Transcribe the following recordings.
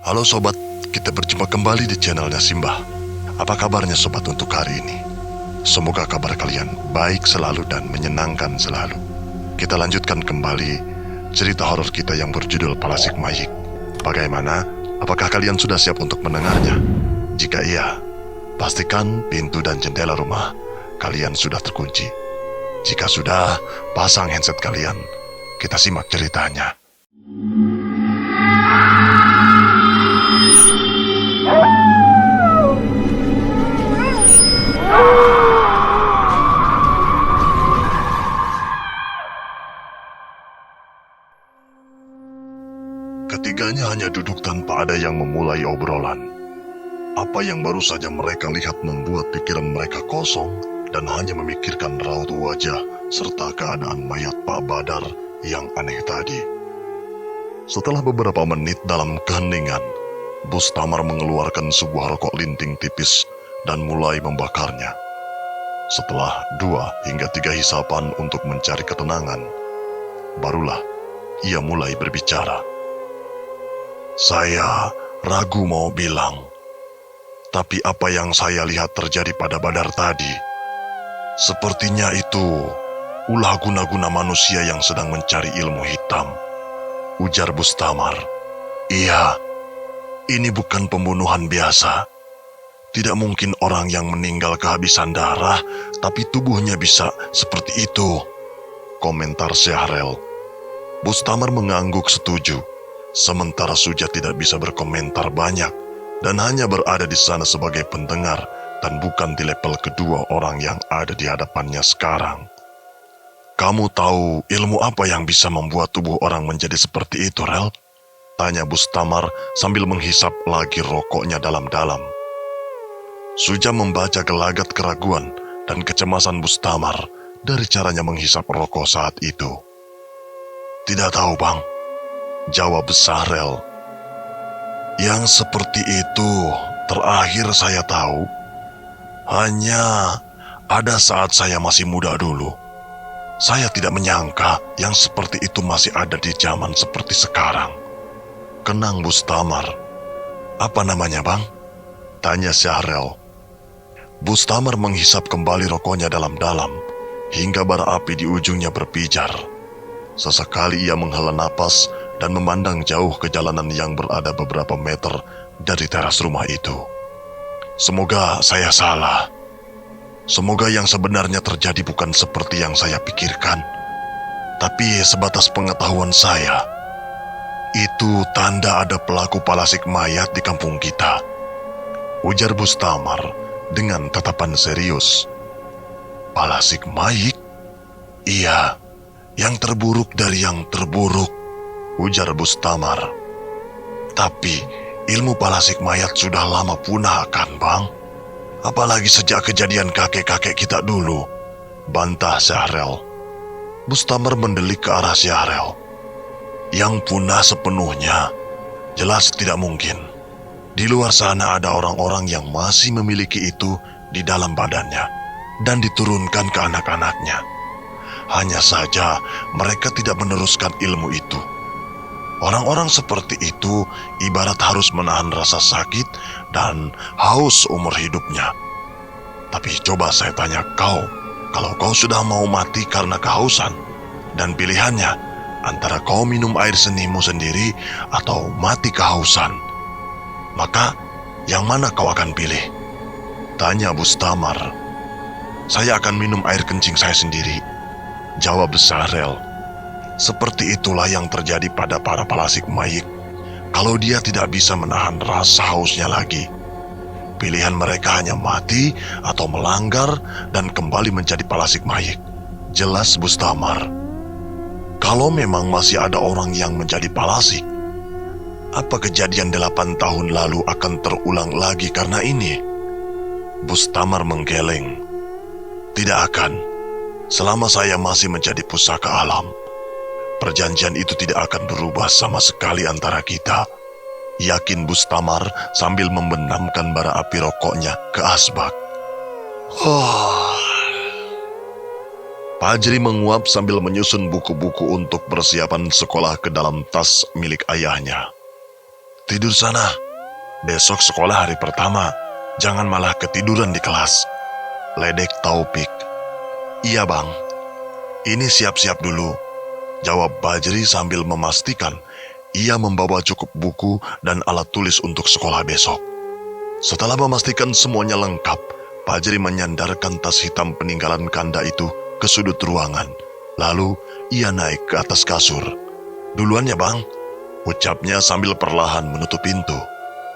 Halo sobat, kita berjumpa kembali di channelnya Simbah. Apa kabarnya sobat untuk hari ini? Semoga kabar kalian baik selalu dan menyenangkan selalu. Kita lanjutkan kembali cerita horor kita yang berjudul Palasik Mayik. Bagaimana? Apakah kalian sudah siap untuk mendengarnya? Jika iya, pastikan pintu dan jendela rumah kalian sudah terkunci. Jika sudah, pasang headset kalian. Kita simak ceritanya. Ketiganya hanya duduk tanpa ada yang memulai obrolan. Apa yang baru saja mereka lihat membuat pikiran mereka kosong dan hanya memikirkan raut wajah serta keadaan mayat Pak Badar yang aneh tadi. Setelah beberapa menit dalam keheningan, Bustamar mengeluarkan sebuah rokok linting tipis dan mulai membakarnya. Setelah 2 hingga 3 hisapan untuk mencari ketenangan, barulah ia mulai berbicara. Saya ragu mau bilang, tapi apa yang saya lihat terjadi pada Badar tadi, sepertinya itu ulah guna-guna manusia yang sedang mencari ilmu hitam, ujar Bustamar. Iya, ini bukan pembunuhan biasa. Tidak mungkin orang yang meninggal kehabisan darah, tapi tubuhnya bisa seperti itu, komentar Syahrel. Bustamar mengangguk setuju. Sementara Suja tidak bisa berkomentar banyak dan hanya berada di sana sebagai pendengar dan bukan di level kedua orang yang ada di hadapannya sekarang. Kamu tahu ilmu apa yang bisa membuat tubuh orang menjadi seperti itu, Rel? Tanya Bustamar sambil menghisap lagi rokoknya dalam-dalam. Suja membaca gelagat keraguan dan kecemasan Bustamar dari caranya menghisap rokok saat itu. Tidak tahu, Bang, jawab Syahrel. Yang seperti itu terakhir saya tahu hanya ada saat saya masih muda dulu. Saya tidak menyangka yang seperti itu masih ada di zaman seperti sekarang. Kenang Bustamar. Apa namanya, Bang? Tanya Syahrel. Bustamar menghisap kembali rokoknya dalam-dalam hingga bara api di ujungnya berpijar. Sesekali ia menghela napas dan memandang jauh ke jalanan yang berada beberapa meter dari teras rumah itu. Semoga saya salah. Semoga yang sebenarnya terjadi bukan seperti yang saya pikirkan. Tapi sebatas pengetahuan saya, itu tanda ada pelaku palasik mayat di kampung kita, ujar Bustamar dengan tatapan serius. Palasik mayit? Iya, yang terburuk dari yang terburuk, ujar Bustamar. Tapi ilmu palasik mayat sudah lama punah kan, Bang? Apalagi sejak kejadian kakek-kakek kita dulu, bantah Syahrel. Bustamar mendelik ke arah Syahrel. Yang punah sepenuhnya, jelas tidak mungkin. Di luar sana ada orang-orang yang masih memiliki itu di dalam badannya dan diturunkan ke anak-anaknya. Hanya saja mereka tidak meneruskan ilmu itu. Orang-orang seperti itu ibarat harus menahan rasa sakit dan haus umur hidupnya. Tapi coba saya tanya kau, kalau kau sudah mau mati karena kehausan, dan pilihannya antara kau minum air senimu sendiri atau mati kehausan, maka yang mana kau akan pilih? Tanya Bustamar. Saya akan minum air kencing saya sendiri, jawab Syahrel. Seperti itulah yang terjadi pada para palasik mayit. Kalau dia tidak bisa menahan rasa hausnya lagi, pilihan mereka hanya mati atau melanggar dan kembali menjadi palasik mayit, jelas Bustamar. Kalau memang masih ada orang yang menjadi palasik, apa kejadian 8 tahun lalu akan terulang lagi karena ini? Bustamar menggeleng. Tidak akan, selama saya masih menjadi pusaka alam. Perjanjian itu tidak akan berubah sama sekali antara kita, yakin Bustamar sambil membenamkan bara api rokoknya ke asbak. Fajri menguap sambil menyusun buku-buku untuk persiapan sekolah ke dalam tas milik ayahnya. Tidur sana. Besok sekolah hari pertama. Jangan malah ketiduran di kelas. Ledek Taufik. Iya bang. Ini siap-siap dulu. Jawab Bajri sambil memastikan ia membawa cukup buku dan alat tulis untuk sekolah besok. Setelah memastikan semuanya lengkap, Bajri menyandarkan tas hitam peninggalan Kanda itu ke sudut ruangan. Lalu ia naik ke atas kasur. Duluan ya bang, ucapnya sambil perlahan menutup pintu.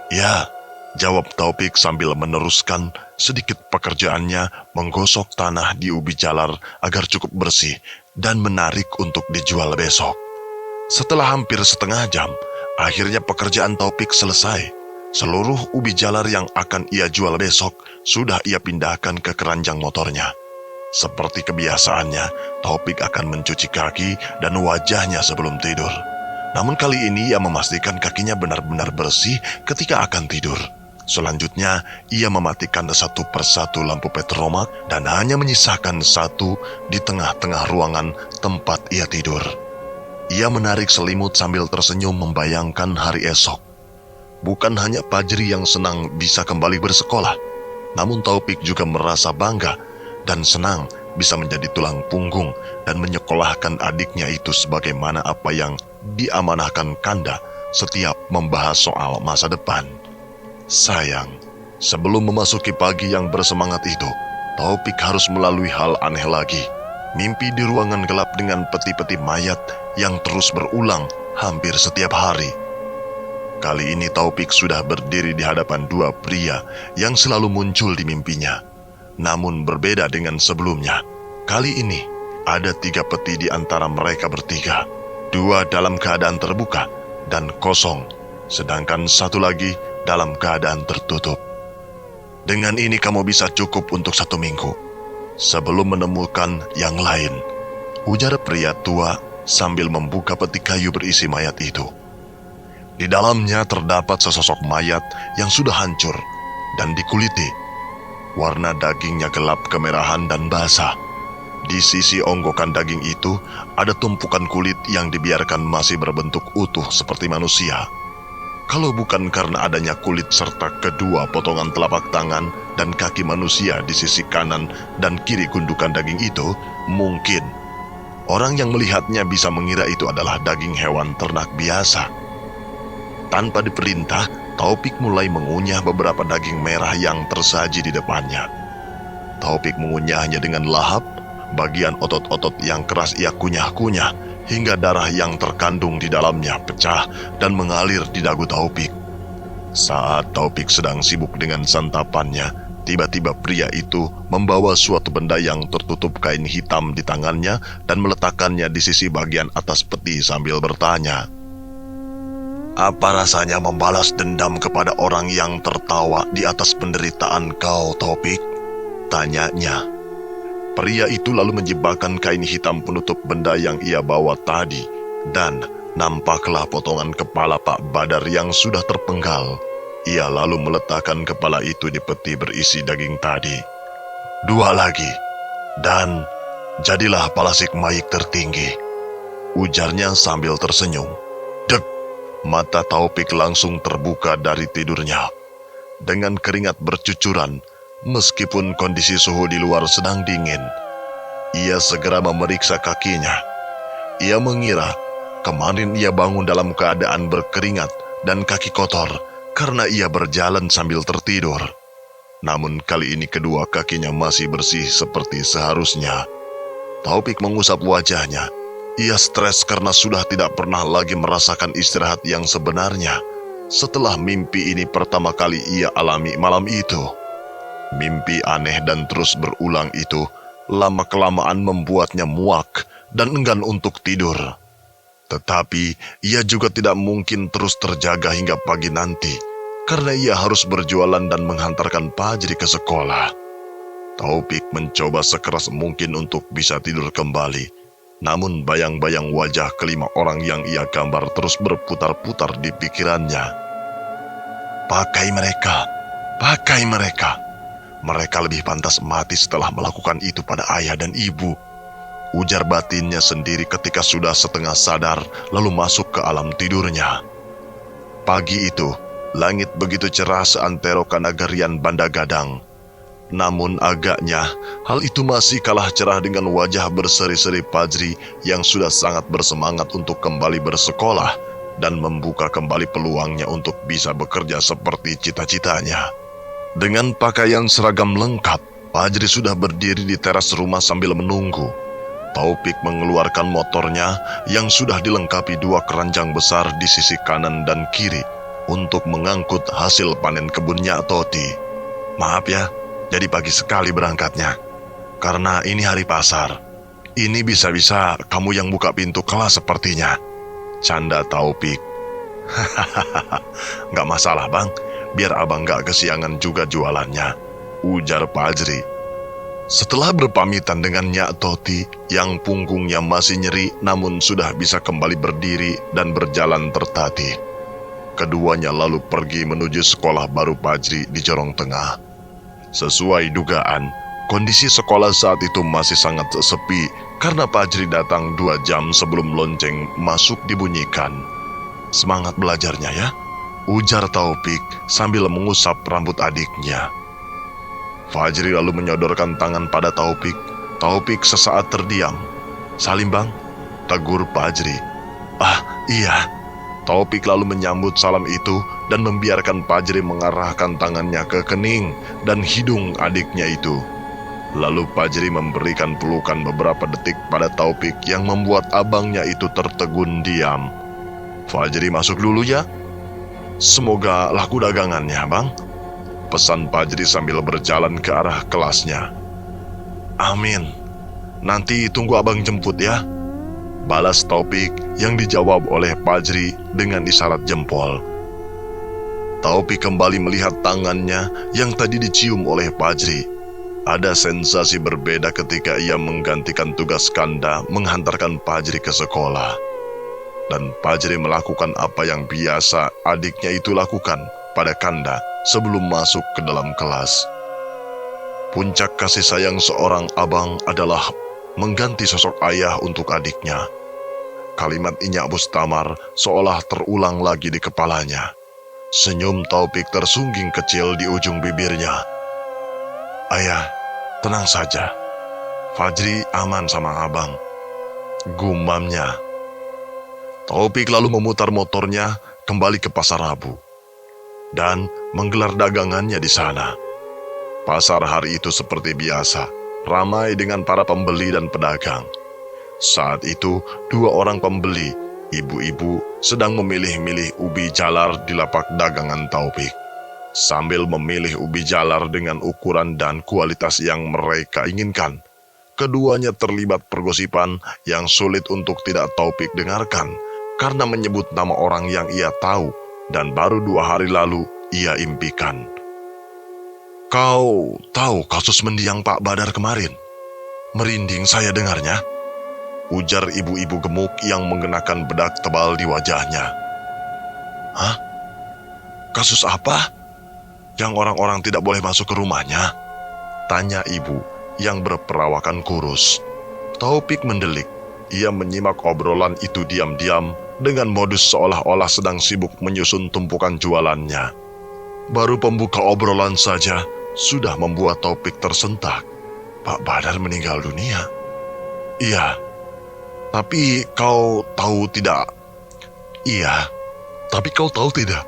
Ya, jawab Taufik sambil meneruskan sedikit pekerjaannya menggosok tanah di ubi jalar agar cukup bersih dan menarik untuk dijual besok. Setelah hampir setengah jam, akhirnya pekerjaan Taufik selesai. Seluruh ubi jalar yang akan ia jual besok sudah ia pindahkan ke keranjang motornya. Seperti kebiasaannya, Taufik akan mencuci kaki dan wajahnya sebelum tidur. Namun kali ini ia memastikan kakinya benar-benar bersih ketika akan tidur. Selanjutnya, ia mematikan satu persatu lampu petromak dan hanya menyisakan satu di tengah-tengah ruangan tempat ia tidur. Ia menarik selimut sambil tersenyum membayangkan hari esok. Bukan hanya Bajri yang senang bisa kembali bersekolah, namun Taufik juga merasa bangga dan senang bisa menjadi tulang punggung dan menyekolahkan adiknya itu sebagaimana apa yang diamanahkan Kanda setiap membahas soal masa depan. Sayang, sebelum memasuki pagi yang bersemangat itu, Taufik harus melalui hal aneh lagi. Mimpi di ruangan gelap dengan peti-peti mayat yang terus berulang hampir setiap hari. Kali ini Taufik sudah berdiri di hadapan dua pria yang selalu muncul di mimpinya. Namun berbeda dengan sebelumnya. Kali ini ada 3 peti di antara mereka bertiga. 2 dalam keadaan terbuka dan kosong, sedangkan 1 lagi dalam keadaan tertutup. Dengan ini kamu bisa cukup untuk 1 minggu, sebelum menemukan yang lain, ujar pria tua sambil membuka peti kayu berisi mayat itu. Di dalamnya terdapat sesosok mayat yang sudah hancur dan dikuliti. Warna dagingnya gelap kemerahan dan basah. Di sisi onggokan daging itu ada tumpukan kulit yang dibiarkan masih berbentuk utuh seperti manusia. Kalau bukan karena adanya kulit serta kedua potongan telapak tangan dan kaki manusia di sisi kanan dan kiri gundukan daging itu, mungkin orang yang melihatnya bisa mengira itu adalah daging hewan ternak biasa. Tanpa diperintah, Taufik mulai mengunyah beberapa daging merah yang tersaji di depannya. Taufik mengunyahnya dengan lahap, bagian otot-otot yang keras ia kunyah-kunyah, hingga darah yang terkandung di dalamnya pecah dan mengalir di dagu Taufik. Saat Taufik sedang sibuk dengan santapannya, tiba-tiba pria itu membawa suatu benda yang tertutup kain hitam di tangannya dan meletakkannya di sisi bagian atas peti sambil bertanya, "Apa rasanya membalas dendam kepada orang yang tertawa di atas penderitaan kau, Taufik?" tanyanya. Pria itu lalu menjebakkan kain hitam penutup benda yang ia bawa tadi, dan nampaklah potongan kepala Pak Badar yang sudah terpenggal. Ia lalu meletakkan kepala itu di peti berisi daging tadi. 2 lagi, dan jadilah Palasik Mayik tertinggi, ujarnya sambil tersenyum. Dek, mata Taufik langsung terbuka dari tidurnya. Dengan keringat bercucuran, meskipun kondisi suhu di luar sedang dingin, ia segera memeriksa kakinya. Ia mengira kemarin ia bangun dalam keadaan berkeringat dan kaki kotor karena ia berjalan sambil tertidur. Namun kali ini kedua kakinya masih bersih seperti seharusnya. Taufik mengusap wajahnya. Ia stres karena sudah tidak pernah lagi merasakan istirahat yang sebenarnya setelah mimpi ini pertama kali ia alami malam itu. Mimpi aneh dan terus berulang itu lama-kelamaan membuatnya muak dan enggan untuk tidur. Tetapi ia juga tidak mungkin terus terjaga hingga pagi nanti, karena ia harus berjualan dan menghantarkan Bajri ke sekolah. Taufik mencoba sekeras mungkin untuk bisa tidur kembali, namun bayang-bayang wajah kelima orang yang ia gambar terus berputar-putar di pikirannya. Pakai mereka. Mereka lebih pantas mati setelah melakukan itu pada ayah dan ibu, ujar batinnya sendiri ketika sudah setengah sadar lalu masuk ke alam tidurnya. Pagi itu, langit begitu cerah seantero kanagarian Banda Gadang. Namun agaknya, hal itu masih kalah cerah dengan wajah berseri-seri Fajri yang sudah sangat bersemangat untuk kembali bersekolah dan membuka kembali peluangnya untuk bisa bekerja seperti cita-citanya. Dengan pakaian seragam lengkap, Fajri sudah berdiri di teras rumah sambil menunggu. Taufik mengeluarkan motornya yang sudah dilengkapi 2 keranjang besar di sisi kanan dan kiri untuk mengangkut hasil panen kebunnya Toti. Maaf ya, jadi pagi sekali berangkatnya. Karena ini hari pasar. Ini bisa-bisa kamu yang buka pintu kelas sepertinya. Canda Taufik. Hahaha, nggak masalah bang. Biar abang nggak kesiangan juga jualannya, ujar Fajri. Setelah berpamitan dengan Nyak Toti yang punggungnya masih nyeri namun sudah bisa kembali berdiri dan berjalan tertatih, keduanya lalu pergi menuju sekolah baru Fajri di Jorong Tengah. Sesuai dugaan, kondisi sekolah saat itu masih sangat sepi karena Fajri datang 2 jam sebelum lonceng masuk dibunyikan. Semangat belajarnya ya, ujar Taufik sambil mengusap rambut adiknya. Fajri lalu menyodorkan tangan pada Taufik. Taufik sesaat terdiam. Salim bang, tegur Fajri. Ah iya. Taufik lalu menyambut salam itu dan membiarkan Fajri mengarahkan tangannya ke kening dan hidung adiknya itu. Lalu Fajri memberikan pelukan beberapa detik pada Taufik yang membuat abangnya itu tertegun diam. Fajri masuk dulu ya. Semoga laku dagangannya bang, pesan Fajri sambil berjalan ke arah kelasnya. Amin. Nanti tunggu abang jemput ya, balas Taufik yang dijawab oleh Fajri dengan isyarat jempol. Taufik kembali melihat tangannya yang tadi dicium oleh Fajri. Ada sensasi berbeda ketika ia menggantikan tugas Kanda menghantarkan Fajri ke sekolah. Dan Fajri melakukan apa yang biasa adiknya itu lakukan pada Kanda sebelum masuk ke dalam kelas. Puncak kasih sayang seorang abang adalah mengganti sosok ayah untuk adiknya. Kalimat Inyak Bustamar seolah terulang lagi di kepalanya. Senyum Taufik tersungging kecil di ujung bibirnya. Ayah, tenang saja. Fajri aman sama abang, gumamnya. Taufik lalu memutar motornya kembali ke Pasar Rabu dan menggelar dagangannya di sana. Pasar hari itu seperti biasa, ramai dengan para pembeli dan pedagang. Saat itu, 2 orang pembeli, ibu-ibu, sedang memilih-milih ubi jalar di lapak dagangan Taufik. Sambil memilih ubi jalar dengan ukuran dan kualitas yang mereka inginkan, keduanya terlibat pergosipan yang sulit untuk tidak Taufik dengarkan karena menyebut nama orang yang ia tahu dan baru 2 hari lalu ia impikan. Kau tahu kasus mendiang Pak Badar kemarin? Merinding saya dengarnya, ujar ibu-ibu gemuk yang mengenakan bedak tebal di wajahnya. Hah? Kasus apa? Yang orang-orang tidak boleh masuk ke rumahnya? Tanya ibu yang berperawakan kurus. Taufik mendelik. Ia menyimak obrolan itu diam-diam dengan modus seolah-olah sedang sibuk menyusun tumpukan jualannya. Baru pembuka obrolan saja sudah membuat Taufik tersentak. Pak Badar meninggal dunia? Iya. Tapi kau tahu tidak? Iya. Tapi kau tahu tidak?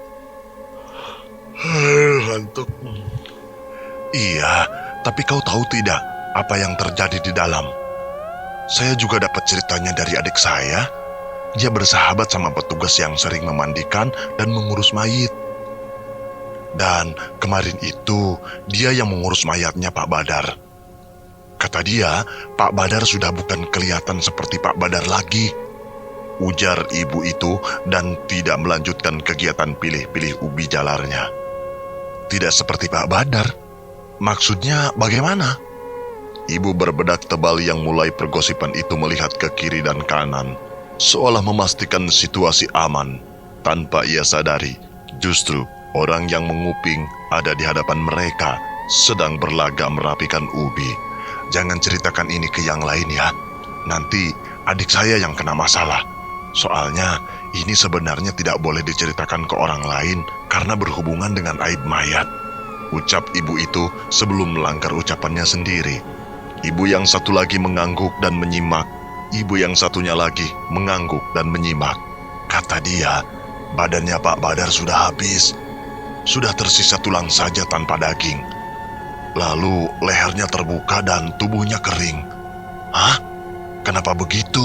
Ngantuk. Iya, tapi kau tahu tidak apa yang terjadi di dalam? Saya juga dapat ceritanya dari adik saya. Dia bersahabat sama petugas yang sering memandikan dan mengurus mayit. Dan kemarin itu dia yang mengurus mayatnya Pak Badar. Kata dia, Pak Badar sudah bukan kelihatan seperti Pak Badar lagi, ujar ibu itu dan tidak melanjutkan kegiatan pilih-pilih ubi jalarnya. Tidak seperti Pak Badar? Maksudnya bagaimana? Ibu berbedak tebal yang mulai pergosipan itu melihat ke kiri dan kanan, seolah memastikan situasi aman. Tanpa ia sadari, justru orang yang menguping ada di hadapan mereka sedang berlaga merapikan ubi. Jangan ceritakan ini ke yang lain ya. Nanti adik saya yang kena masalah. Soalnya Ini sebenarnya tidak boleh diceritakan ke orang lain karena berhubungan dengan aib mayat, ucap ibu itu sebelum melanggar ucapannya sendiri. Ibu yang satu lagi mengangguk dan menyimak. Ibu yang satunya lagi mengangguk dan menyimak. Kata dia, badannya Pak Badar sudah habis. Sudah tersisa tulang saja tanpa daging. Lalu lehernya terbuka dan tubuhnya kering. Hah? Kenapa begitu?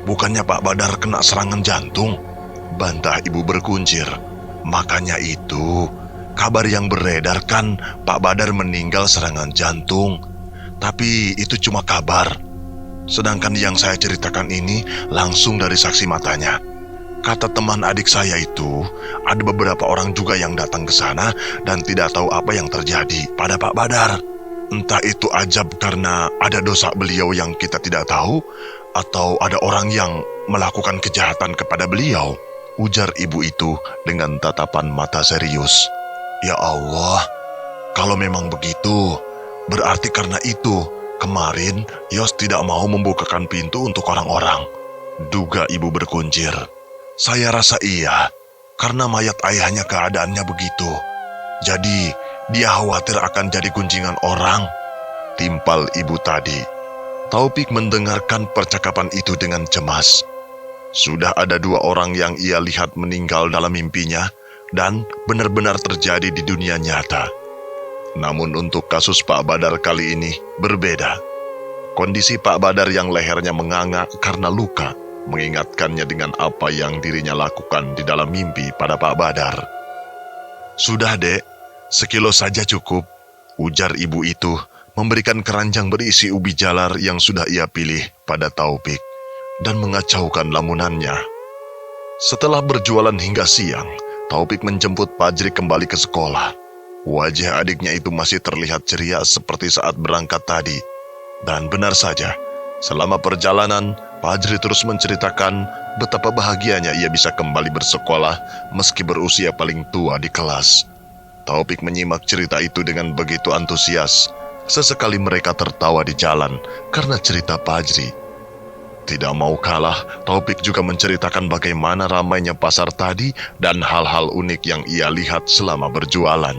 Bukannya Pak Badar kena serangan jantung? Bantah ibu berkuncir. Makanya itu, kabar yang beredar kan Pak Badar meninggal serangan jantung. Tapi itu cuma kabar. Sedangkan yang saya ceritakan ini langsung dari saksi matanya. Kata teman adik saya itu, ada beberapa orang juga yang datang ke sana dan tidak tahu apa yang terjadi pada Pak Badar. Entah itu ajab karena ada dosa beliau yang kita tidak tahu, atau ada orang yang melakukan kejahatan kepada beliau, ujar ibu itu dengan tatapan mata serius. Ya Allah, kalau memang begitu, berarti karena itu kemarin Yos tidak mau membukakan pintu untuk orang-orang, duga ibu berkuncir. Saya rasa iya, karena mayat ayahnya keadaannya begitu. Jadi, dia khawatir akan jadi gunjingan orang, timpal ibu tadi. Taufik mendengarkan percakapan itu dengan cemas. Sudah ada 2 orang yang ia lihat meninggal dalam mimpinya dan benar-benar terjadi di dunia nyata. Namun untuk kasus Pak Badar kali ini berbeda. Kondisi Pak Badar yang lehernya menganga karena luka mengingatkannya dengan apa yang dirinya lakukan di dalam mimpi pada Pak Badar. Sudah dek, sekilo saja cukup, ujar ibu itu memberikan keranjang berisi ubi jalar yang sudah ia pilih pada Taufik dan mengacaukan lamunannya. Setelah berjualan hingga siang, Taufik menjemput Fajri kembali ke sekolah. Wajah adiknya itu masih terlihat ceria seperti saat berangkat tadi. Dan benar saja, selama perjalanan, Fajri terus menceritakan betapa bahagianya ia bisa kembali bersekolah meski berusia paling tua di kelas. Taufik menyimak cerita itu dengan begitu antusias. Sesekali mereka tertawa di jalan karena cerita Fajri. Tidak mau kalah, Taufik juga menceritakan bagaimana ramainya pasar tadi dan hal-hal unik yang ia lihat selama berjualan.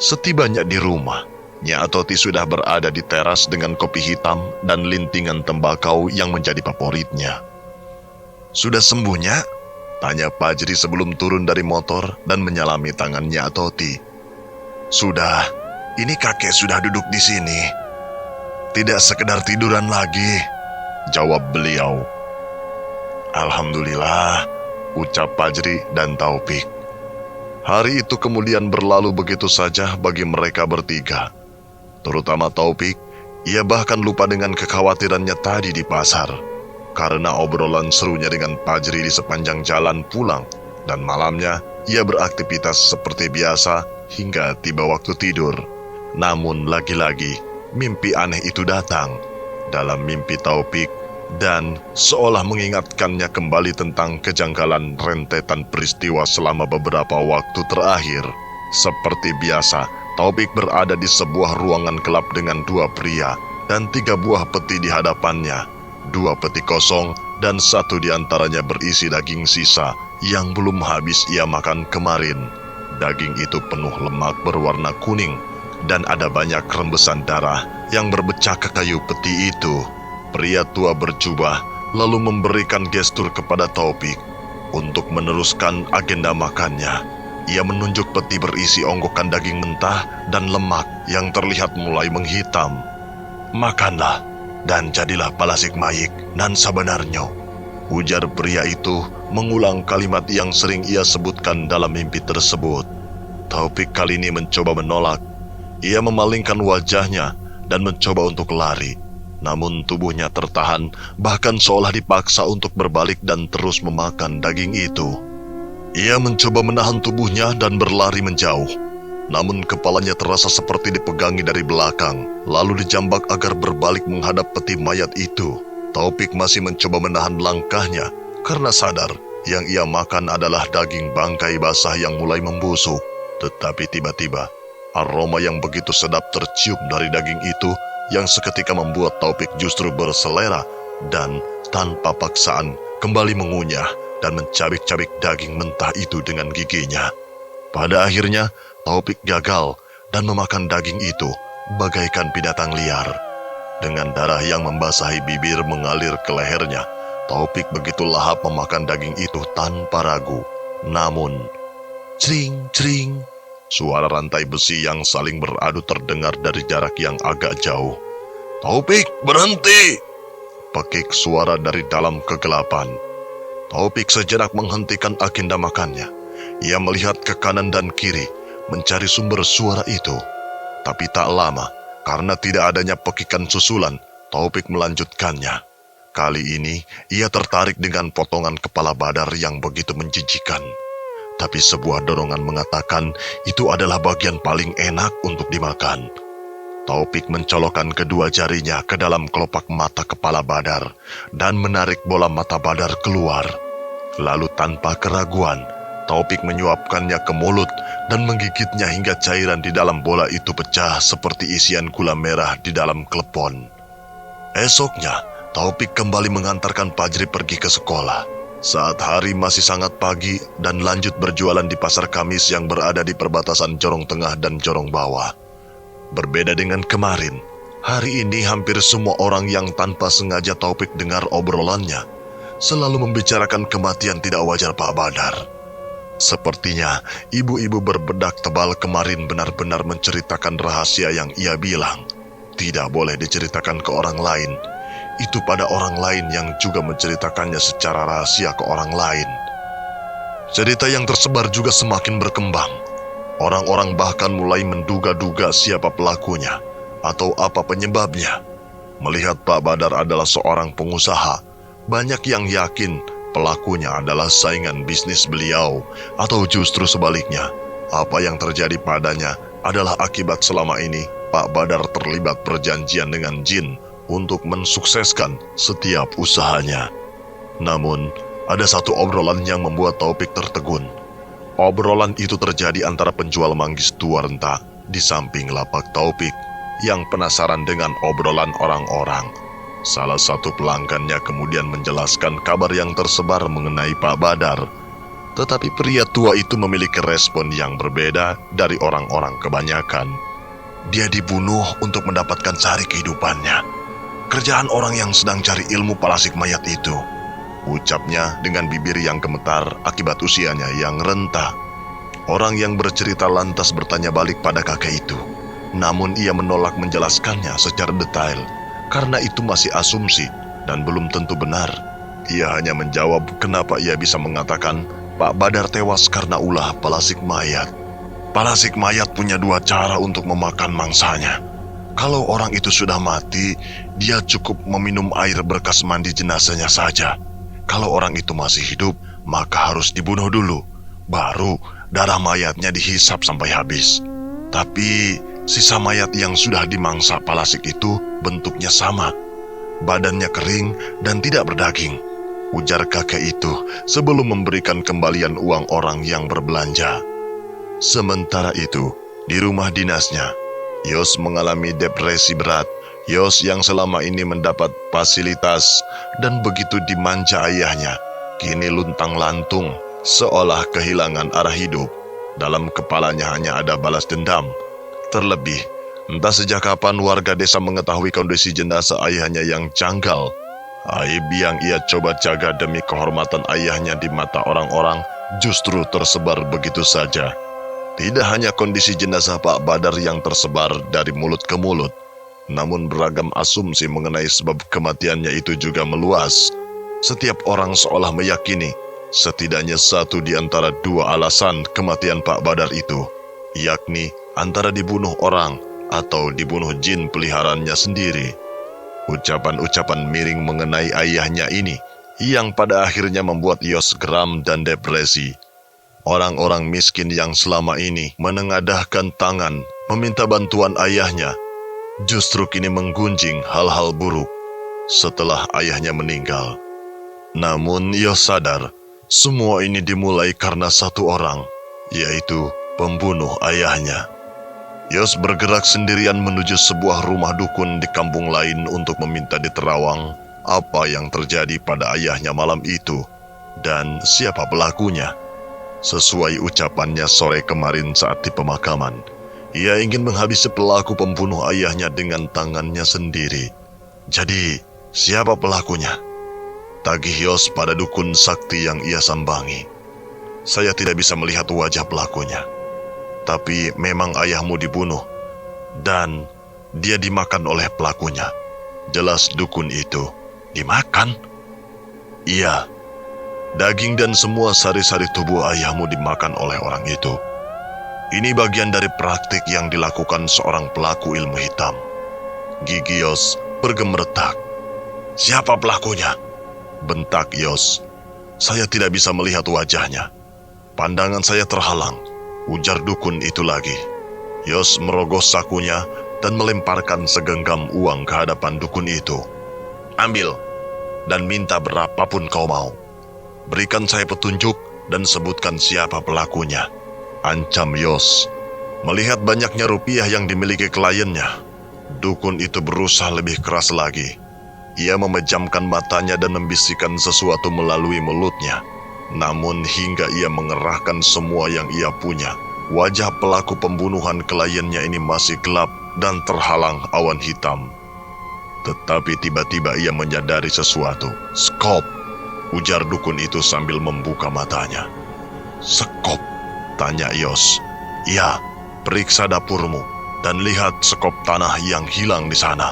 Setibanya di rumah, Nya Atoti sudah berada di teras dengan kopi hitam dan lintingan tembakau yang menjadi favoritnya. Sudah sembuh, Nya? Tanya Fajri sebelum turun dari motor dan menyalami tangan Nya Atoti. Sudah, ini kakek sudah duduk di sini. Tidak sekedar tiduran lagi, jawab beliau. Alhamdulillah, ucap Fajri dan Taufik. Hari itu kemudian berlalu begitu saja bagi mereka bertiga. Terutama Taufik, ia bahkan lupa dengan kekhawatirannya tadi di pasar. Karena obrolan serunya dengan Fajri di sepanjang jalan pulang. Dan malamnya, ia beraktivitas seperti biasa hingga tiba waktu tidur. Namun lagi-lagi, mimpi aneh itu datang. Dalam mimpi Taufik, dan seolah mengingatkannya kembali tentang kejanggalan rentetan peristiwa selama beberapa waktu terakhir. Seperti biasa, Taufik berada di sebuah ruangan gelap dengan 2 pria dan 3 buah peti di hadapannya. 2 peti kosong dan 1 diantaranya berisi daging sisa yang belum habis ia makan kemarin. Daging itu penuh lemak berwarna kuning dan ada banyak rembesan darah yang berbercak ke kayu peti itu. Pria tua berjubah lalu memberikan gestur kepada Taufik untuk meneruskan agenda makannya. Ia menunjuk peti berisi onggokan daging mentah dan lemak yang terlihat mulai menghitam. Makanlah dan jadilah palasik mayik nan sabenarnya, ujar pria itu mengulang kalimat yang sering ia sebutkan dalam mimpi tersebut. Taufik kali ini mencoba menolak. Ia memalingkan wajahnya dan mencoba untuk lari. Namun tubuhnya tertahan, bahkan seolah dipaksa untuk berbalik dan terus memakan daging itu. Ia mencoba menahan tubuhnya dan berlari menjauh. Namun kepalanya terasa seperti dipegangi dari belakang, lalu dijambak agar berbalik menghadap peti mayat itu. Taufik masih mencoba menahan langkahnya, karena sadar yang ia makan adalah daging bangkai basah yang mulai membusuk. Tetapi tiba-tiba, aroma yang begitu sedap tercium dari daging itu, yang seketika membuat Taufik justru berselera dan tanpa paksaan kembali mengunyah dan mencabik-cabik daging mentah itu dengan giginya. Pada akhirnya, Taufik gagal dan memakan daging itu bagaikan binatang liar. Dengan darah yang membasahi bibir mengalir ke lehernya, Taufik begitu lahap memakan daging itu tanpa ragu. Namun, cring-cring, suara rantai besi yang saling beradu terdengar dari jarak yang agak jauh. "Taufik, berhenti!" Pekik suara dari dalam kegelapan. Taufik sejenak menghentikan agenda makannya. Ia melihat ke kanan dan kiri, mencari sumber suara itu. Tapi tak lama, karena tidak adanya pekikan susulan, Taufik melanjutkannya. Kali ini, ia tertarik dengan potongan kepala Badar yang begitu menjijikan. Tapi sebuah dorongan mengatakan itu adalah bagian paling enak untuk dimakan. Taufik mencolokkan kedua jarinya ke dalam kelopak mata kepala Badar dan menarik bola mata Badar keluar. Lalu tanpa keraguan, Taufik menyuapkannya ke mulut dan menggigitnya hingga cairan di dalam bola itu pecah seperti isian gula merah di dalam klepon. Esoknya, Taufik kembali mengantarkan Fajri pergi ke sekolah. Saat hari masih sangat pagi dan lanjut berjualan di pasar Kamis yang berada di perbatasan Jorong Tengah dan Jorong Bawah. Berbeda dengan kemarin, hari ini hampir semua orang yang tanpa sengaja Taufik dengar obrolannya selalu membicarakan kematian tidak wajar Pak Badar. Sepertinya ibu-ibu berbedak tebal kemarin benar-benar menceritakan rahasia yang ia bilang tidak boleh diceritakan ke orang lain. Itu pada orang lain yang juga menceritakannya secara rahasia ke orang lain. Cerita yang tersebar juga semakin berkembang. Orang-orang bahkan mulai menduga-duga siapa pelakunya atau apa penyebabnya. Melihat Pak Badar adalah seorang pengusaha, banyak yang yakin pelakunya adalah saingan bisnis beliau, atau justru sebaliknya, apa yang terjadi padanya adalah akibat selama ini Pak Badar terlibat perjanjian dengan jin untuk mensukseskan setiap usahanya. Namun, ada satu obrolan yang membuat Taufik tertegun. Obrolan itu terjadi antara penjual manggis tua renta di samping lapak Taufik yang penasaran dengan obrolan orang-orang. Salah satu pelanggannya kemudian menjelaskan kabar yang tersebar mengenai Pak Badar. Tetapi pria tua itu memiliki respon yang berbeda dari orang-orang kebanyakan. Dia dibunuh untuk mendapatkan cari kehidupannya. Kerjaan orang yang sedang cari ilmu palasik mayat itu, ucapnya dengan bibir yang gemetar akibat usianya yang renta. Orang yang bercerita lantas bertanya balik pada kakek itu. Namun ia menolak menjelaskannya secara detail, karena itu masih asumsi dan belum tentu benar. Ia hanya menjawab kenapa ia bisa mengatakan Pak Badar tewas karena ulah palasik mayat. Palasik mayat punya dua cara untuk memakan mangsanya. Kalau orang itu sudah mati, dia cukup meminum air bekas mandi jenazahnya saja. Kalau orang itu masih hidup, maka harus dibunuh dulu. Baru darah mayatnya dihisap sampai habis. Tapi sisa mayat yang sudah dimangsa palasik itu bentuknya sama. Badannya kering dan tidak berdaging, ujar kakek itu sebelum memberikan kembalian uang orang yang berbelanja. Sementara itu, di rumah dinasnya, Yos mengalami depresi berat. Yos yang selama ini mendapat fasilitas dan begitu dimanja ayahnya, kini luntang-lantung, seolah kehilangan arah hidup. Dalam kepalanya hanya ada balas dendam. Terlebih, entah sejak kapan warga desa mengetahui kondisi jenazah ayahnya yang janggal. Aib yang ia coba jaga demi kehormatan ayahnya di mata orang-orang justru tersebar begitu saja. Tidak hanya kondisi jenazah Pak Badar yang tersebar dari mulut ke mulut, namun beragam asumsi mengenai sebab kematiannya itu juga meluas. Setiap orang seolah meyakini setidaknya satu di antara dua alasan kematian Pak Badar itu, yakni antara dibunuh orang atau dibunuh jin peliharaannya sendiri. Ucapan-ucapan miring mengenai ayahnya ini yang pada akhirnya membuat Yos geram dan depresi. Orang-orang miskin yang selama ini menengadahkan tangan meminta bantuan ayahnya justru kini menggunjing hal-hal buruk setelah ayahnya meninggal. Namun Yos sadar, semua ini dimulai karena satu orang, yaitu pembunuh ayahnya. Yos bergerak sendirian menuju sebuah rumah dukun di kampung lain untuk meminta diterawang apa yang terjadi pada ayahnya malam itu. Dan siapa pelakunya? Sesuai ucapannya sore kemarin saat di pemakaman, ia ingin menghabisi pelaku pembunuh ayahnya dengan tangannya sendiri. Jadi, siapa pelakunya? Tagih Yos pada dukun sakti yang ia sambangi. Saya tidak bisa melihat wajah pelakunya. Tapi memang ayahmu dibunuh, dan dia dimakan oleh pelakunya. Jelas dukun itu dimakan. Iya, daging dan semua sari-sari tubuh ayahmu dimakan oleh orang itu. Ini bagian dari praktik yang dilakukan seorang pelaku ilmu hitam. Gigi Yos bergemeretak. Siapa pelakunya? Bentak Yos. Saya tidak bisa melihat wajahnya. Pandangan saya terhalang. Ujar dukun itu lagi. Yos merogoh sakunya dan melemparkan segenggam uang ke hadapan dukun itu. Ambil dan minta berapapun kau mau. Berikan saya petunjuk dan sebutkan siapa pelakunya. Ancam Yos. Melihat banyaknya rupiah yang dimiliki kliennya, dukun itu berusaha lebih keras lagi. Ia memejamkan matanya dan membisikkan sesuatu melalui mulutnya. Namun hingga ia mengerahkan semua yang ia punya, wajah pelaku pembunuhan kliennya ini masih gelap dan terhalang awan hitam. Tetapi tiba-tiba ia menyadari sesuatu. Skop, ujar dukun itu sambil membuka matanya. Skop, tanya Yos. Ya, periksa dapurmu dan lihat skop tanah yang hilang di sana.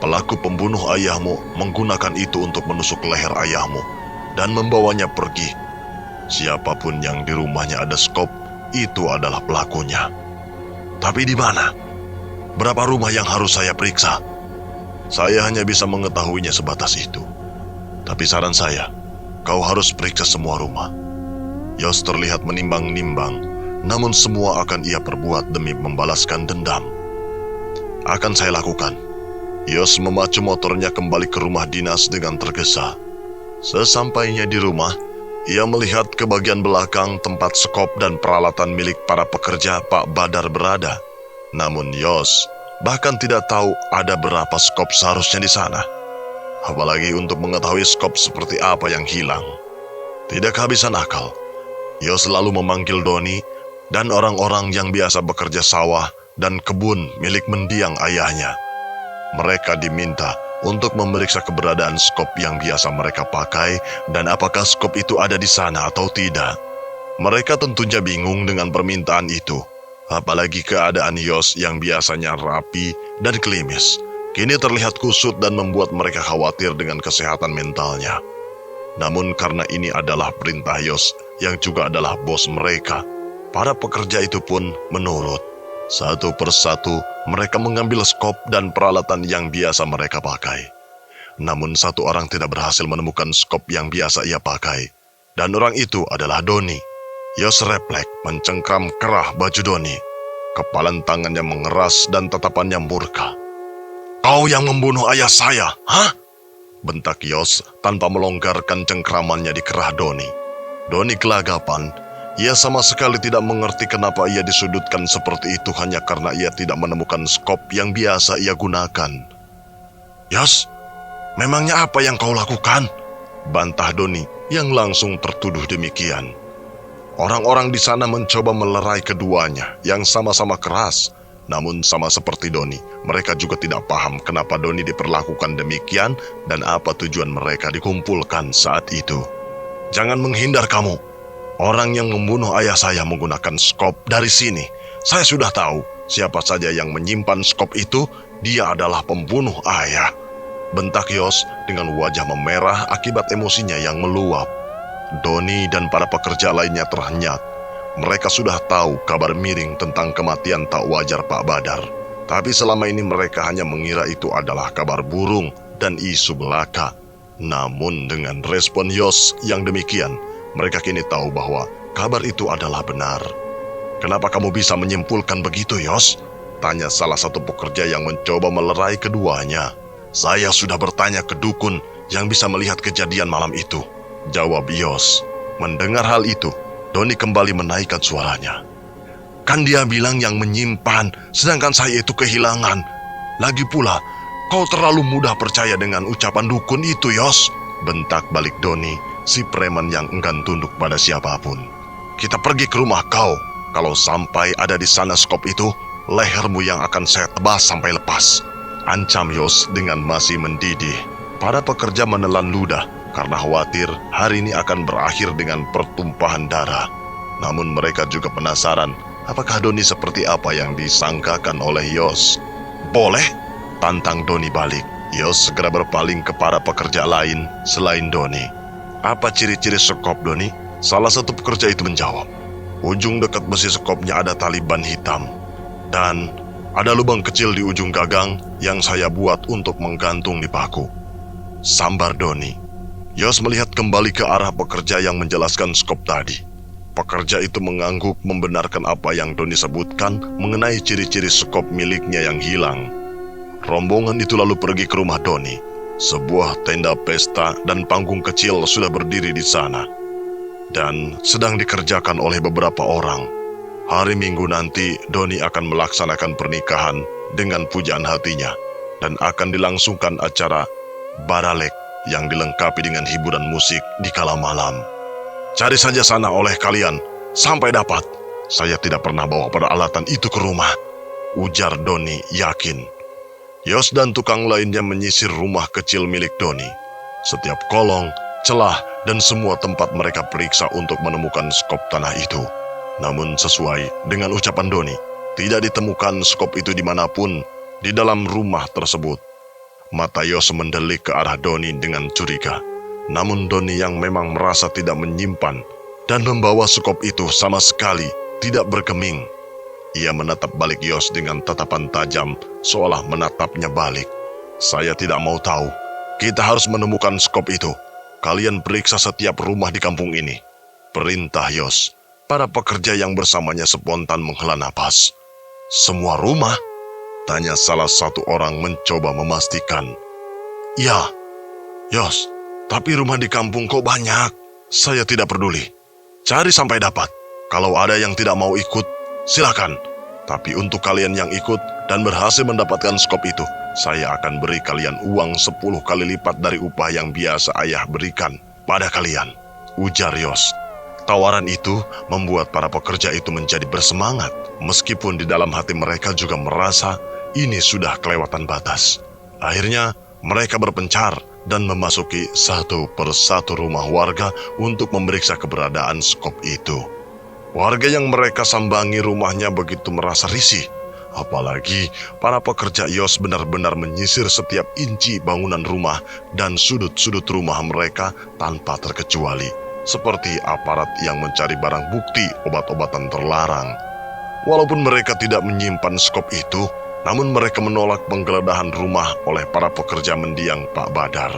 Pelaku pembunuh ayahmu menggunakan itu untuk menusuk leher ayahmu dan membawanya pergi. Siapapun yang di rumahnya ada skop, itu adalah pelakunya. Tapi di mana? Berapa rumah yang harus saya periksa? Saya hanya bisa mengetahuinya sebatas itu. Tapi saran saya, kau harus periksa semua rumah. Yos terlihat menimbang-nimbang, namun semua akan ia perbuat demi membalaskan dendam. Akan saya lakukan. Yos memacu motornya kembali ke rumah dinas dengan tergesa. Sesampainya di rumah, ia melihat ke bagian belakang tempat skop dan peralatan milik para pekerja Pak Badar berada. Namun Yos bahkan tidak tahu ada berapa skop seharusnya di sana. Apalagi untuk mengetahui skop seperti apa yang hilang. Tidak kehabisan akal, Yos selalu memanggil Doni dan orang-orang yang biasa bekerja sawah dan kebun milik mendiang ayahnya. Mereka diminta untuk memeriksa keberadaan skop yang biasa mereka pakai dan apakah skop itu ada di sana atau tidak. Mereka tentunya bingung dengan permintaan itu, apalagi keadaan Yos yang biasanya rapi dan klimis, kini terlihat kusut dan membuat mereka khawatir dengan kesehatan mentalnya. Namun karena ini adalah perintah Yos yang juga adalah bos mereka, para pekerja itu pun menurut. Satu persatu mereka mengambil skop dan peralatan yang biasa mereka pakai. Namun satu orang tidak berhasil menemukan skop yang biasa ia pakai. Dan orang itu adalah Doni. Yos refleks mencengkram kerah baju Doni. Kepalan tangannya mengeras dan tatapannya murka. Kau yang membunuh ayah saya, hah? Bentak Yos tanpa melonggarkan cengkramannya di kerah Doni. Doni gelagapan. Ia sama sekali tidak mengerti kenapa ia disudutkan seperti itu hanya karena ia tidak menemukan skop yang biasa ia gunakan. Yos, memangnya apa yang kau lakukan? Bantah Doni yang langsung tertuduh demikian. Orang-orang di sana mencoba melerai keduanya yang sama-sama keras. Namun sama seperti Doni, mereka juga tidak paham kenapa Doni diperlakukan demikian dan apa tujuan mereka dikumpulkan saat itu. Jangan menghindar kamu. Orang yang membunuh ayah saya menggunakan skop dari sini. Saya sudah tahu siapa saja yang menyimpan skop itu, dia adalah pembunuh ayah. Bentak Yos dengan wajah memerah akibat emosinya yang meluap. Doni dan para pekerja lainnya terhenyak. Mereka sudah tahu kabar miring tentang kematian tak wajar Pak Badar. Tapi selama ini mereka hanya mengira itu adalah kabar burung dan isu belaka. Namun dengan respon Yos yang demikian, mereka kini tahu bahwa kabar itu adalah benar. Kenapa kamu bisa menyimpulkan begitu, Yos? Tanya salah satu pekerja yang mencoba melerai keduanya. Saya sudah bertanya ke dukun yang bisa melihat kejadian malam itu, jawab Yos. Mendengar hal itu, Doni kembali menaikkan suaranya. Kan dia bilang yang menyimpan, sedangkan saya itu kehilangan. Lagi pula, kau terlalu mudah percaya dengan ucapan dukun itu, Yos. Bentak balik Doni si preman yang enggan tunduk pada siapapun. "Kita pergi ke rumah kau. Kalau sampai ada di sana skop itu, lehermu yang akan saya tebas sampai lepas," ancam Yos dengan masih mendidih. Para pekerja menelan ludah karena khawatir hari ini akan berakhir dengan pertumpahan darah. Namun mereka juga penasaran apakah Doni seperti apa yang disangkakan oleh Yos. "Boleh?" tantang Doni balik. Yos segera berpaling ke para pekerja lain selain Doni. "Apa ciri-ciri skop, Doni?" Salah satu pekerja itu menjawab. "Ujung dekat besi skopnya ada tali ban hitam. Dan ada lubang kecil di ujung gagang yang saya buat untuk menggantung di paku," sambar Doni. Yos melihat kembali ke arah pekerja yang menjelaskan skop tadi. Pekerja itu mengangguk membenarkan apa yang Doni sebutkan mengenai ciri-ciri skop miliknya yang hilang. Rombongan itu lalu pergi ke rumah Doni. Sebuah tenda pesta dan panggung kecil sudah berdiri di sana dan sedang dikerjakan oleh beberapa orang. Hari Minggu nanti Doni akan melaksanakan pernikahan dengan pujaan hatinya dan akan dilangsungkan acara baralek yang dilengkapi dengan hiburan musik di kala malam. "Cari saja sana oleh kalian sampai dapat. Saya tidak pernah bawa peralatan itu ke rumah," ujar Doni yakin. Yos dan tukang lainnya menyisir rumah kecil milik Doni. Setiap kolong, celah, dan semua tempat mereka periksa untuk menemukan skop tanah itu. Namun sesuai dengan ucapan Doni, tidak ditemukan skop itu dimanapun di dalam rumah tersebut. Mata Yos mendelik ke arah Doni dengan curiga. Namun Doni yang memang merasa tidak menyimpan dan membawa skop itu sama sekali tidak bergeming. Ia menatap balik Yos dengan tatapan tajam seolah menatapnya balik. "Saya tidak mau tahu. Kita harus menemukan skop itu. Kalian periksa setiap rumah di kampung ini," perintah Yos. Para pekerja yang bersamanya spontan menghela napas. "Semua rumah?" tanya salah satu orang mencoba memastikan. "Ya, Yos, tapi rumah di kampung kok banyak. Saya tidak peduli. Cari sampai dapat. Kalau ada yang tidak mau ikut, silakan. Tapi untuk kalian yang ikut dan berhasil mendapatkan skop itu, saya akan beri kalian uang 10 kali lipat dari upah yang biasa ayah berikan pada kalian," ujar Yos. Tawaran itu membuat para pekerja itu menjadi bersemangat, meskipun di dalam hati mereka juga merasa ini sudah kelewatan batas. Akhirnya, mereka berpencar dan memasuki satu persatu rumah warga untuk memeriksa keberadaan skop itu. Warga yang mereka sambangi rumahnya begitu merasa risih. Apalagi para pekerja Yos benar-benar menyisir setiap inci bangunan rumah dan sudut-sudut rumah mereka tanpa terkecuali. Seperti aparat yang mencari barang bukti obat-obatan terlarang. Walaupun mereka tidak menyimpan skop itu, namun mereka menolak penggeledahan rumah oleh para pekerja mendiang Pak Badar,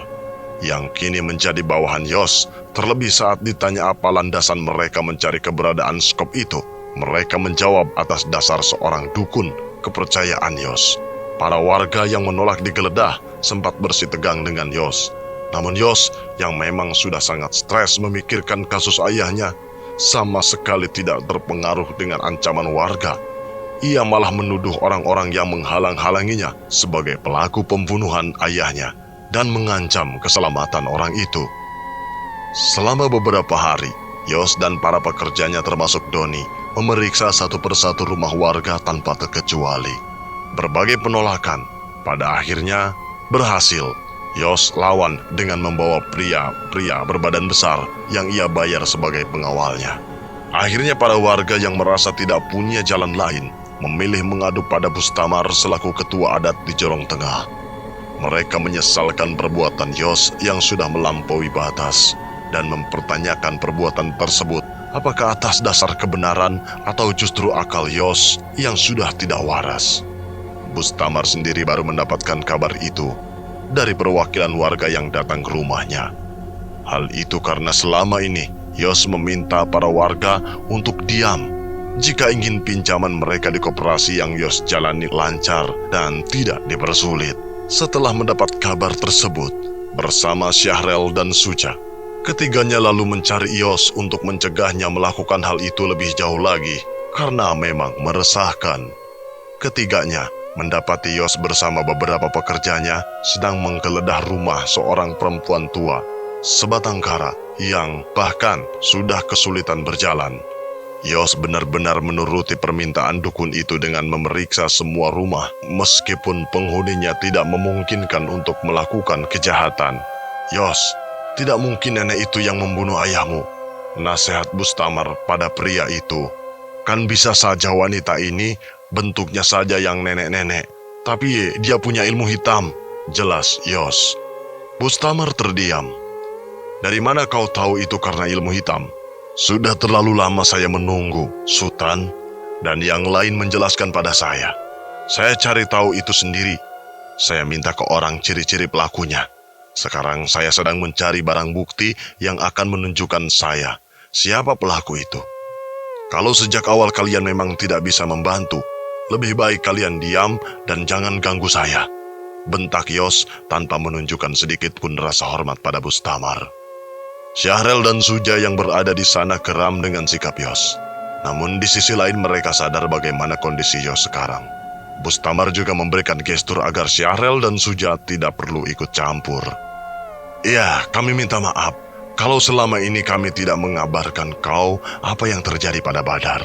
yang kini menjadi bawahan Yos. Terlebih saat ditanya apa landasan mereka mencari keberadaan skop itu, mereka menjawab atas dasar seorang dukun kepercayaan Yos. Para warga yang menolak digeledah sempat bersih tegang dengan Yos. Namun Yos yang memang sudah sangat stres memikirkan kasus ayahnya, sama sekali tidak terpengaruh dengan ancaman warga. Ia malah menuduh orang-orang yang menghalang-halanginya sebagai pelaku pembunuhan ayahnya dan mengancam keselamatan orang itu. Selama beberapa hari, Yos dan para pekerjanya termasuk Doni memeriksa satu persatu rumah warga tanpa terkecuali. Berbagai penolakan pada akhirnya berhasil. Yos lawan dengan membawa pria berbadan besar yang ia bayar sebagai pengawalnya. Akhirnya para warga yang merasa tidak punya jalan lain memilih mengadu pada Bustamar selaku ketua adat di Jorong Tengah. Mereka menyesalkan perbuatan Yos yang sudah melampaui batas dan mempertanyakan perbuatan tersebut apakah atas dasar kebenaran atau justru akal Yos yang sudah tidak waras. Bustamar sendiri baru mendapatkan kabar itu dari perwakilan warga yang datang ke rumahnya. Hal itu karena selama ini Yos meminta para warga untuk diam jika ingin pinjaman mereka di koperasi yang Yos jalani lancar dan tidak dipersulit. Setelah mendapat kabar tersebut, bersama Syahrel dan Suja, ketiganya lalu mencari Yos untuk mencegahnya melakukan hal itu lebih jauh lagi karena memang meresahkan. Ketiganya mendapati Yos bersama beberapa pekerjanya sedang menggeledah rumah seorang perempuan tua sebatang kara yang bahkan sudah kesulitan berjalan. Yos benar-benar menuruti permintaan dukun itu dengan memeriksa semua rumah, meskipun penghuninya tidak memungkinkan untuk melakukan kejahatan. Yos, tidak mungkin nenek itu yang membunuh ayahmu. Nasihat Bustamar pada pria itu. Kan bisa saja wanita ini bentuknya saja yang nenek-nenek, tapi dia punya ilmu hitam, jelas Yos. Bustamar terdiam. Dari mana kau tahu itu karena ilmu hitam? Sudah terlalu lama saya menunggu, Sultan, dan yang lain menjelaskan pada saya. Saya cari tahu itu sendiri. Saya minta ke orang ciri-ciri pelakunya. Sekarang saya sedang mencari barang bukti yang akan menunjukkan saya siapa pelaku itu. Kalau sejak awal kalian memang tidak bisa membantu, lebih baik kalian diam dan jangan ganggu saya, bentak Yos tanpa menunjukkan sedikit pun rasa hormat pada Bustamar. Syahrel dan Suja yang berada di sana geram dengan sikap Yos. Namun di sisi lain mereka sadar bagaimana kondisi Yos sekarang. Bustamar juga memberikan gestur agar Syahrel dan Suja tidak perlu ikut campur. Iya, kami minta maaf kalau selama ini kami tidak mengabarkan kau apa yang terjadi pada Badar.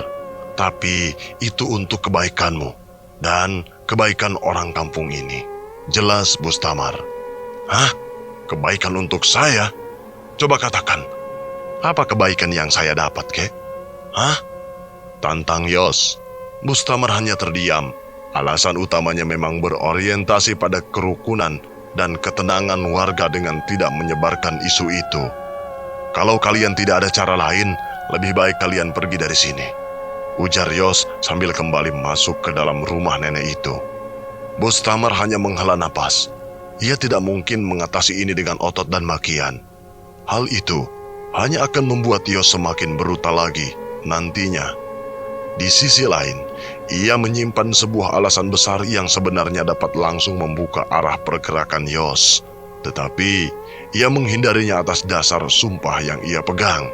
Tapi itu untuk kebaikanmu dan kebaikan orang kampung ini. Jelas Bustamar. Hah? Kebaikan untuk saya? Coba katakan, apa kebaikan yang saya dapat, kek? Hah? Tantang Yos. Bustamar hanya terdiam. Alasan utamanya memang berorientasi pada kerukunan dan ketenangan warga dengan tidak menyebarkan isu itu. Kalau kalian tidak ada cara lain, lebih baik kalian pergi dari sini, ujar Yos sambil kembali masuk ke dalam rumah nenek itu. Bustamar hanya menghela napas. Ia tidak mungkin mengatasi ini dengan otot dan makian. Hal itu hanya akan membuat Yos semakin brutal lagi nantinya. Di sisi lain, ia menyimpan sebuah alasan besar yang sebenarnya dapat langsung membuka arah pergerakan Yos. Tetapi, ia menghindarinya atas dasar sumpah yang ia pegang.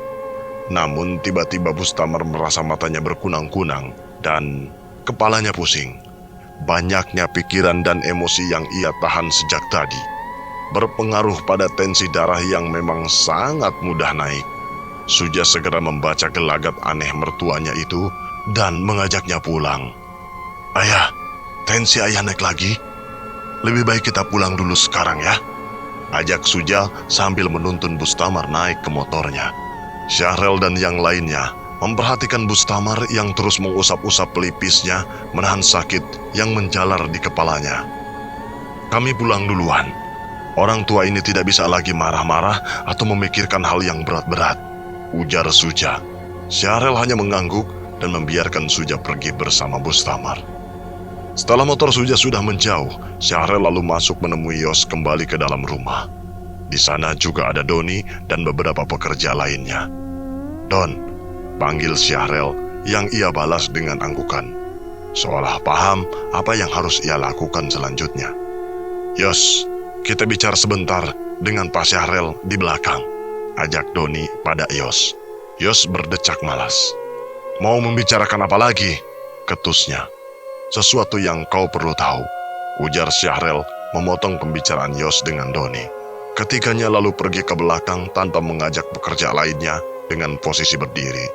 Namun tiba-tiba Bustamar merasa matanya berkunang-kunang dan kepalanya pusing. Banyaknya pikiran dan emosi yang ia tahan sejak tadi berpengaruh pada tensi darah yang memang sangat mudah naik. Suja segera membaca gelagat aneh mertuanya itu dan mengajaknya pulang. Ayah, tensi ayah naik lagi. Lebih baik kita pulang dulu sekarang ya, ajak Suja sambil menuntun Bustamar naik ke motornya. Syahrel dan yang lainnya memperhatikan Bustamar yang terus mengusap-usap pelipisnya menahan sakit yang menjalar di kepalanya. Kami pulang duluan. Orang tua ini tidak bisa lagi marah-marah atau memikirkan hal yang berat-berat, ujar Suja. Syahrel hanya mengangguk dan membiarkan Suja pergi bersama Bustamar. Setelah motor Suja sudah menjauh, Syahrel lalu masuk menemui Yos kembali ke dalam rumah. Di sana juga ada Doni dan beberapa pekerja lainnya. Don, panggil Syahrel yang ia balas dengan anggukan, seolah paham apa yang harus ia lakukan selanjutnya. Yos, kita bicara sebentar dengan Pak Syahrel di belakang, ajak Doni pada Yos. Yos berdecak malas. Mau membicarakan apa lagi? Ketusnya. Sesuatu yang kau perlu tahu, ujar Syahrel memotong pembicaraan Yos dengan Doni. Ketiganya lalu pergi ke belakang tanpa mengajak pekerja lainnya dengan posisi berdiri.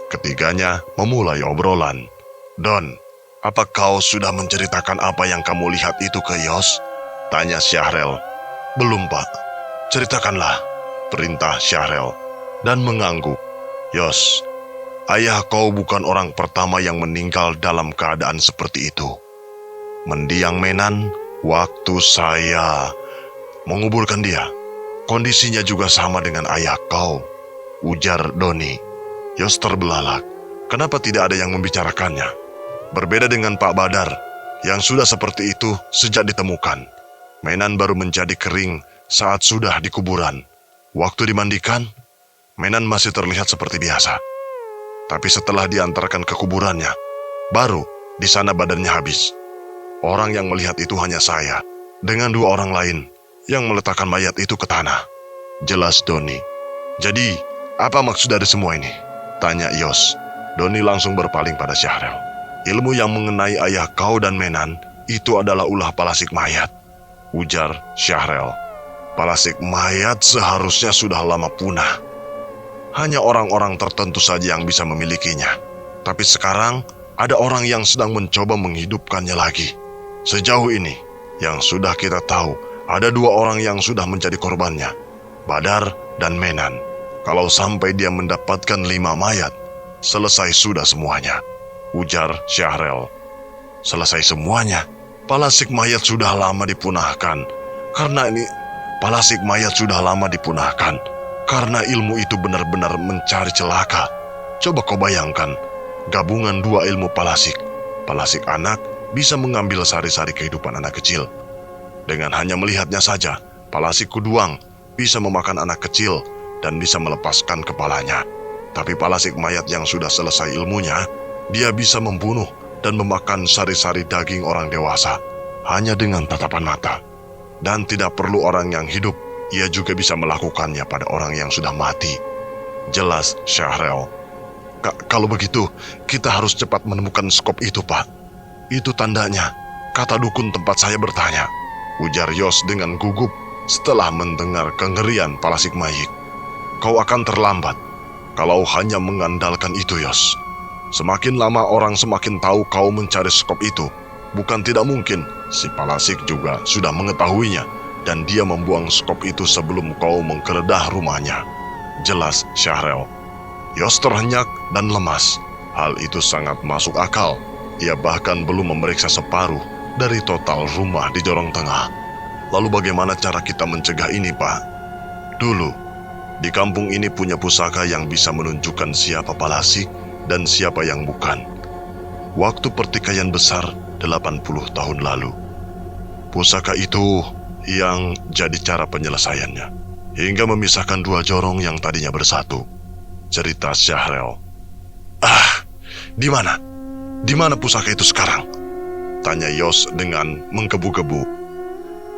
Ketiganya memulai obrolan. Don, apa kau sudah menceritakan apa yang kamu lihat itu ke Yos? Tanya Syahrel. Belum, Pak. Ceritakanlah, perintah Syahrel, dan mengangguk. Yos, ayah kau bukan orang pertama yang meninggal dalam keadaan seperti itu. Mendiang Menan, waktu saya menguburkan dia, kondisinya juga sama dengan ayah kau, ujar Doni. Yos terbelalak. Kenapa tidak ada yang membicarakannya? Berbeda dengan Pak Badar, yang sudah seperti itu sejak ditemukan. Menan baru menjadi kering saat sudah di kuburan. Waktu dimandikan, Menan masih terlihat seperti biasa. Tapi setelah diantarkan ke kuburannya, baru di sana badannya habis. Orang yang melihat itu hanya saya, dengan 2 orang lain yang meletakkan mayat itu ke tanah. Jelas Doni. Jadi, apa maksud dari semua ini? Tanya Yos. Doni langsung berpaling pada Syahrel. Ilmu yang mengenai ayah kau dan Menan itu adalah ulah palasik mayat, ujar Syahrel. Palasik mayat seharusnya sudah lama punah. Hanya orang-orang tertentu saja yang bisa memilikinya. Tapi sekarang ada orang yang sedang mencoba menghidupkannya lagi. Sejauh ini, yang sudah kita tahu, ada 2 orang yang sudah menjadi korbannya, Badar dan Menan. Kalau sampai dia mendapatkan 5 mayat, selesai sudah semuanya, ujar Syahrel. Selesai semuanya? Palasik mayat sudah lama dipunahkan. Palasik mayat sudah lama dipunahkan. Karena ilmu itu benar-benar mencari celaka. Coba kau bayangkan, gabungan 2 ilmu palasik. Palasik anak bisa mengambil sari-sari kehidupan anak kecil. Dengan hanya melihatnya saja, palasik kuduang bisa memakan anak kecil dan bisa melepaskan kepalanya. Tapi palasik mayat yang sudah selesai ilmunya, dia bisa membunuh dan memakan sari-sari daging orang dewasa hanya dengan tatapan mata. Dan tidak perlu orang yang hidup, ia juga bisa melakukannya pada orang yang sudah mati. Jelas, Syahrel. Kalau begitu, kita harus cepat menemukan skop itu, Pak. Itu tandanya, kata dukun tempat saya bertanya, ujar Yos dengan gugup setelah mendengar kengerian palasik mayit. Kau akan terlambat kalau hanya mengandalkan itu, Yos. Semakin lama orang semakin tahu kau mencari skop itu. Bukan tidak mungkin, si palasik juga sudah mengetahuinya dan dia membuang skop itu sebelum kau menggeledah rumahnya. Jelas, Syahrel. Yos terhenyak dan lemas. Hal itu sangat masuk akal. Ia bahkan belum memeriksa separuh dari total rumah di Jorong Tengah. Lalu bagaimana cara kita mencegah ini, Pak? Dulu, di kampung ini punya pusaka yang bisa menunjukkan siapa palasik dan siapa yang bukan. Waktu pertikaian besar 80 tahun lalu. Pusaka itu yang jadi cara penyelesaiannya, hingga memisahkan 2 jorong yang tadinya bersatu. Cerita Syahrel. Di mana? Di mana pusaka itu sekarang? Tanya Yos dengan menggebu-gebu.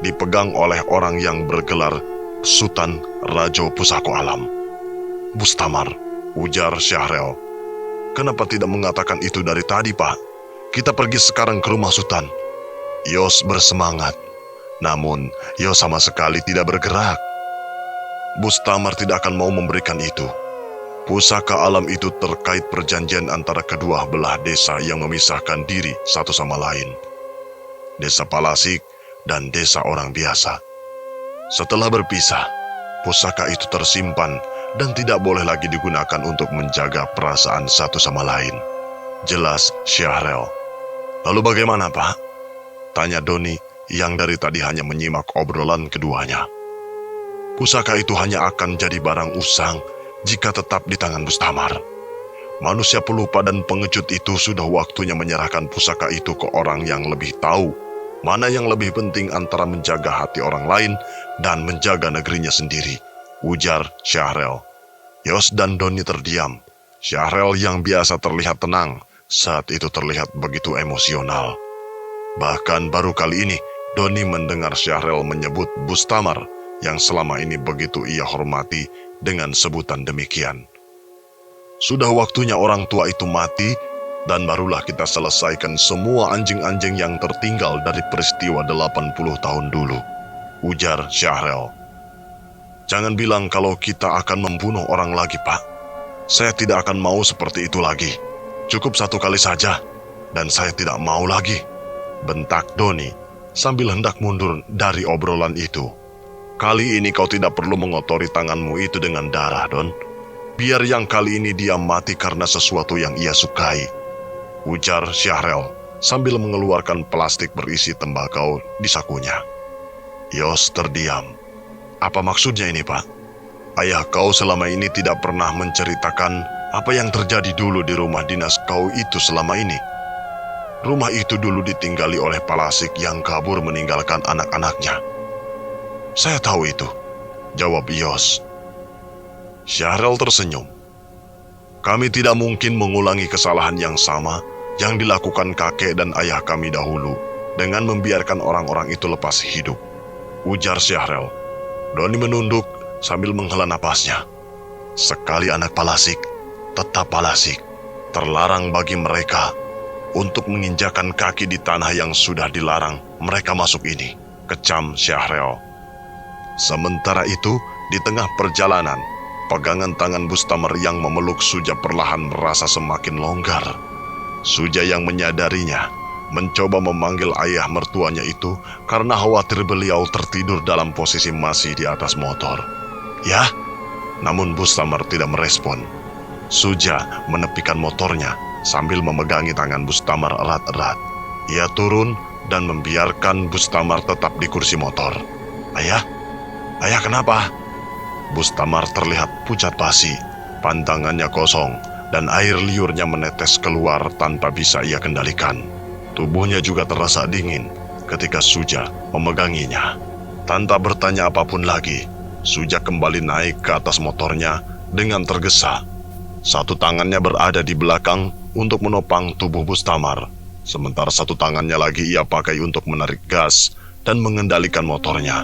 Dipegang oleh orang yang bergelar Sultan Rajo Pusako Alam. Bustamar, ujar Syahrel. Kenapa tidak mengatakan itu dari tadi, Pak? Kita pergi sekarang ke rumah Sultan. Yos bersemangat. Namun, Yos sama sekali tidak bergerak. Bustamar tidak akan mau memberikan itu. Pusaka alam itu terkait perjanjian antara kedua belah desa yang memisahkan diri satu sama lain. Desa Palasik dan desa orang biasa. Setelah berpisah, pusaka itu tersimpan dan tidak boleh lagi digunakan untuk menjaga perasaan satu sama lain. Jelas, Syahrel. Lalu bagaimana, Pak? Tanya Doni yang dari tadi hanya menyimak obrolan keduanya. Pusaka itu hanya akan jadi barang usang jika tetap di tangan Bustamar. Manusia pelupa dan pengecut itu sudah waktunya menyerahkan pusaka itu ke orang yang lebih tahu mana yang lebih penting antara menjaga hati orang lain dan menjaga negerinya sendiri, ujar Syahrel. Yos dan Doni terdiam. Syahrel yang biasa terlihat tenang, saat itu terlihat begitu emosional. Bahkan baru kali ini, Doni mendengar Syahrel menyebut Bustamar yang selama ini begitu ia hormati dengan sebutan demikian. Sudah waktunya orang tua itu mati, dan barulah kita selesaikan semua anjing-anjing yang tertinggal dari peristiwa 80 tahun dulu, ujar Syahrel. Jangan bilang kalau kita akan membunuh orang lagi, Pak. Saya tidak akan mau seperti itu lagi. Cukup 1 kali saja, dan saya tidak mau lagi, bentak Doni sambil hendak mundur dari obrolan itu. Kali ini kau tidak perlu mengotori tanganmu itu dengan darah, Don. Biar yang kali ini dia mati karena sesuatu yang ia sukai, ujar Syahrel sambil mengeluarkan plastik berisi tembakau di sakunya. Yos terdiam. Apa maksudnya ini, Pak? Ayah kau selama ini tidak pernah menceritakan apa yang terjadi dulu di rumah dinas kau itu selama ini. Rumah itu dulu ditinggali oleh Palasik yang kabur meninggalkan anak-anaknya. Saya tahu itu, jawab Yos. Syahrel tersenyum. Kami tidak mungkin mengulangi kesalahan yang sama yang dilakukan kakek dan ayah kami dahulu dengan membiarkan orang-orang itu lepas hidup, ujar Syahrel. Doni menunduk sambil menghela napasnya. Sekali anak Palasik, tetap Palasik. Terlarang bagi mereka untuk menginjakan kaki di tanah yang sudah dilarang mereka masuk ini, kecam Syahrel. Sementara itu, di tengah perjalanan, pegangan tangan Bustamar yang memeluk Suja perlahan merasa semakin longgar. Suja yang menyadarinya, mencoba memanggil ayah mertuanya itu karena khawatir beliau tertidur dalam posisi masih di atas motor. Ya, namun Bustamar tidak merespon. Suja menepikan motornya sambil memegangi tangan Bustamar erat-erat. Ia turun dan membiarkan Bustamar tetap di kursi motor. Ayah? Ayah kenapa? Bustamar terlihat pucat basi, pandangannya kosong, dan air liurnya menetes keluar tanpa bisa ia kendalikan. Tubuhnya juga terasa dingin ketika Suja memeganginya. Tanpa bertanya apapun lagi, Suja kembali naik ke atas motornya dengan tergesa. Satu tangannya berada di belakang untuk menopang tubuh Bustamar, sementara satu tangannya lagi ia pakai untuk menarik gas dan mengendalikan motornya.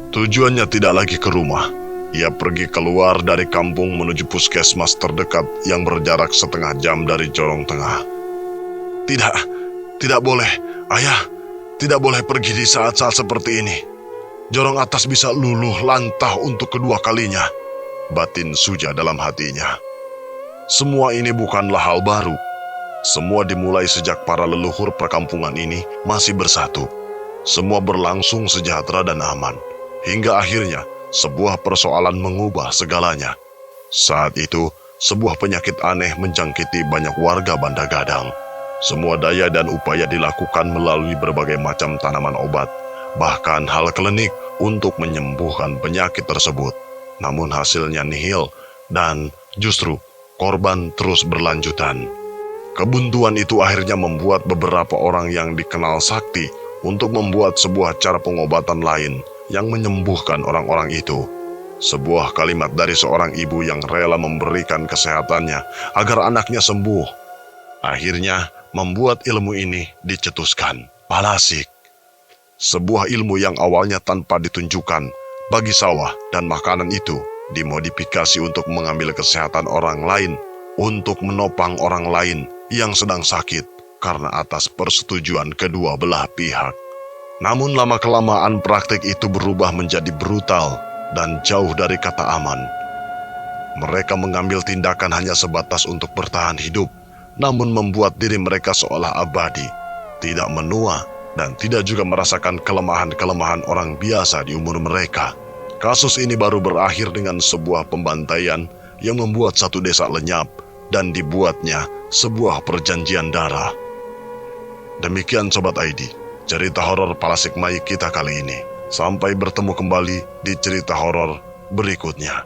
Tujuannya tidak lagi ke rumah. Ia pergi keluar dari kampung menuju puskesmas terdekat yang berjarak setengah jam dari Jorong Tengah. Tidak boleh, ayah. Tidak boleh pergi di saat-saat seperti ini. Jorong atas bisa luluh lantah untuk kedua kalinya, batin Suja dalam hatinya. Semua ini bukanlah hal baru. Semua dimulai sejak para leluhur perkampungan ini masih bersatu. Semua berlangsung sejahtera dan aman. Hingga akhirnya, sebuah persoalan mengubah segalanya. Saat itu, sebuah penyakit aneh menjangkiti banyak warga Banda Gadang. Semua daya dan upaya dilakukan melalui berbagai macam tanaman obat, bahkan hal klinik untuk menyembuhkan penyakit tersebut. Namun hasilnya nihil, dan justru korban terus berlanjutan. Kebuntuan itu akhirnya membuat beberapa orang yang dikenal sakti untuk membuat sebuah cara pengobatan lain yang menyembuhkan orang-orang itu. Sebuah kalimat dari seorang ibu yang rela memberikan kesehatannya agar anaknya sembuh. Akhirnya membuat ilmu ini dicetuskan. Palasik. Sebuah ilmu yang awalnya tanpa ditunjukkan bagi sawah dan makanan itu dimodifikasi untuk mengambil kesehatan orang lain, untuk menopang orang lain yang sedang sakit karena atas persetujuan kedua belah pihak. Namun lama-kelamaan praktik itu berubah menjadi brutal dan jauh dari kata aman. Mereka mengambil tindakan hanya sebatas untuk bertahan hidup, namun membuat diri mereka seolah abadi, tidak menua, dan tidak juga merasakan kelemahan-kelemahan orang biasa di umur mereka. Kasus ini baru berakhir dengan sebuah pembantaian yang membuat satu desa lenyap dan dibuatnya sebuah perjanjian darah. Demikian Sobat ID, cerita horor Palasik Mai kita kali ini. Sampai bertemu kembali di cerita horor berikutnya.